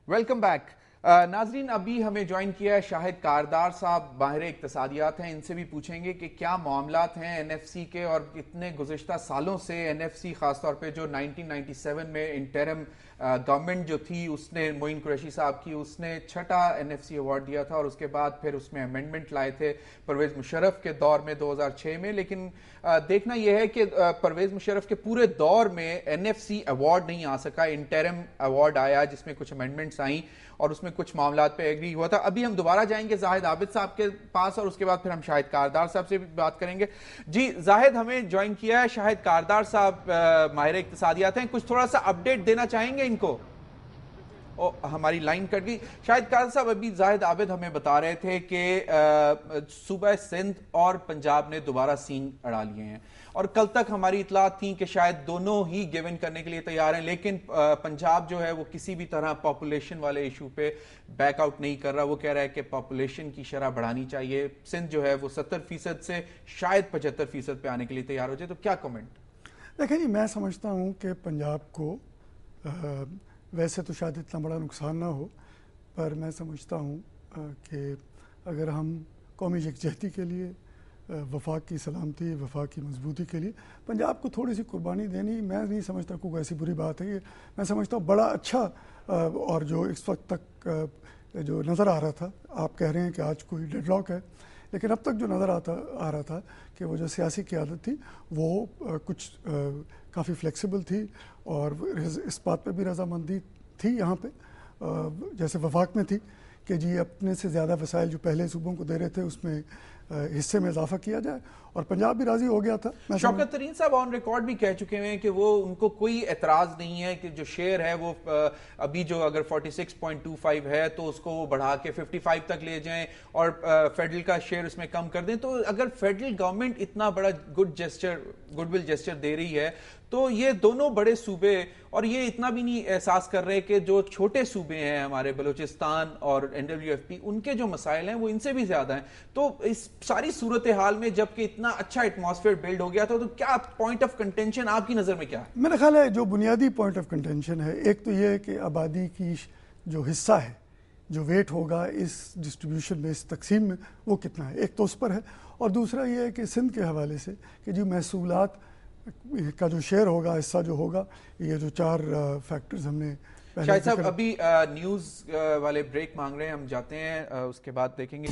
Welcome back. नाजरीन, अभी हमें ज्वाइन किया है शाहिद कारदार साहब, माहिर इक्तसादियात हैं। इनसे भी पूछेंगे कि क्या मामलात हैं एनएफसी के और कितने गुज़िश्ता सालों से एनएफसी ख़ासतौर पे जो 1997 में इंटरम गवर्नमेंट जो थी उसने मोइन कुरैशी साहब की उसने छठा एनएफसी अवार्ड दिया था और उसके बाद फिर उसमें अमेंडमेंट लाए थे परवेज़ मुशर्रफ के दौर में 2006 में। लेकिन देखना यह है कि परवेज़ मुशर्रफ के पूरे दौर में एनएफसी अवार्ड नहीं आ सका। इंटरम अवार्ड आया जिसमें कुछ अमेंडमेंट्स आई और उसमें कुछ मामलात पे एग्री हुआ था। अभी हम दोबारा जाएंगे जाहिद आबिद साहब के पास और उसके बाद फिर हम शाहिद कारदार साहब से भी बात करेंगे। जी जाहिद, हमें ज्वाइन किया है शाहिद कारदार साहब, माहिर इक्तिसादियात हैं। कुछ थोड़ा सा अपडेट देना चाहेंगे इनको? हमारी लाइन कट गई। शाहिद कारदार साहब, अभी जाहिद आबिद हमें बता रहे थे कि सूबा सिंध और पंजाब ने दोबारा सींग अड़ा लिए हैं और कल तक हमारी इतलात थी कि शायद दोनों ही गिव इन करने के लिए तैयार हैं, लेकिन पंजाब जो है वो किसी भी तरह पॉपुलेशन वाले इशू पे बैकआउट नहीं कर रहा। वो कह रहा है कि पॉपुलेशन की शरह बढ़ानी चाहिए। सिंध जो है वो 70% से शायद 75% पे आने के लिए तैयार हो जाए। तो क्या कमेंट? देखिए जी, मैं समझता हूँ कि पंजाब को वैसे तो शायद इतना बड़ा नुकसान ना हो, पर मैं समझता हूँ कि अगर हम कौमी यकजहती के लिए, वफाक की सलामती, वफाक की मजबूती के लिए पंजाब को थोड़ी सी कुर्बानी देनी, मैं नहीं समझता कोई ऐसी बुरी बात है। ये मैं समझता हूँ बड़ा अच्छा और जो इस वक्त तक जो नज़र आ रहा था, आप कह रहे हैं कि आज कोई डेडलॉक है, लेकिन अब तक जो नज़र आ रहा था कि वो जो सियासी क़यादत थी वो कुछ काफ़ी फ्लेक्सिबल थी और इस बात पे भी रजामंदी थी यहाँ पे, जैसे वफाक में थी कि जी अपने से ज़्यादा वसाइल जो पहले सूबों को दे रहे थे उसमें हिस्से में इजाफा किया जाए, और पंजाब भी राजी हो गया था। शौकत तरीन साहब ऑन रिकॉर्ड भी कह चुके हैं कि वो उनको कोई एतराज़ नहीं है कि जो शेयर है वो अभी जो अगर 46.25 है तो उसको वो बढ़ा के 55 तक ले जाएं और फेडरल का शेयर उसमें कम कर दें। तो अगर फेडरल गवर्नमेंट इतना बड़ा गुडविल जेस्चर दे रही है तो ये दोनों बड़े सूबे, और ये इतना भी नहीं एहसास कर रहे कि जो छोटे सूबे हैं हमारे बलूचिस्तान और NWFP, उनके जो मसाइल हैं वो इनसे भी ज्यादा हैं। तो इस सारी सूरत हाल में जबकि इतना अच्छा एटमॉस्फेयर बिल्ड हो गया था, तो क्या पॉइंट ऑफ कंटेंशन आपकी नजर में क्या है? मेरा ख्याल है जो बुनियादी पॉइंट ऑफ कंटेंशन है, एक तो ये है कि आबादी की जो हिस्सा है, जो वेट होगा इस डिस्ट्रीब्यूशन में, इस तकसीम में, वो कितना है, एक तो उस पर है। और दूसरा ये है कि सिंध के हवाले से कि जो महसूलात का जो शेयर होगा, हिस्सा जो होगा, ये जो 4 फैक्टर्स हमने शायद साहब अभी न्यूज़ वाले ब्रेक मांग रहे हैं, हम जाते हैं, उसके बाद देखेंगे।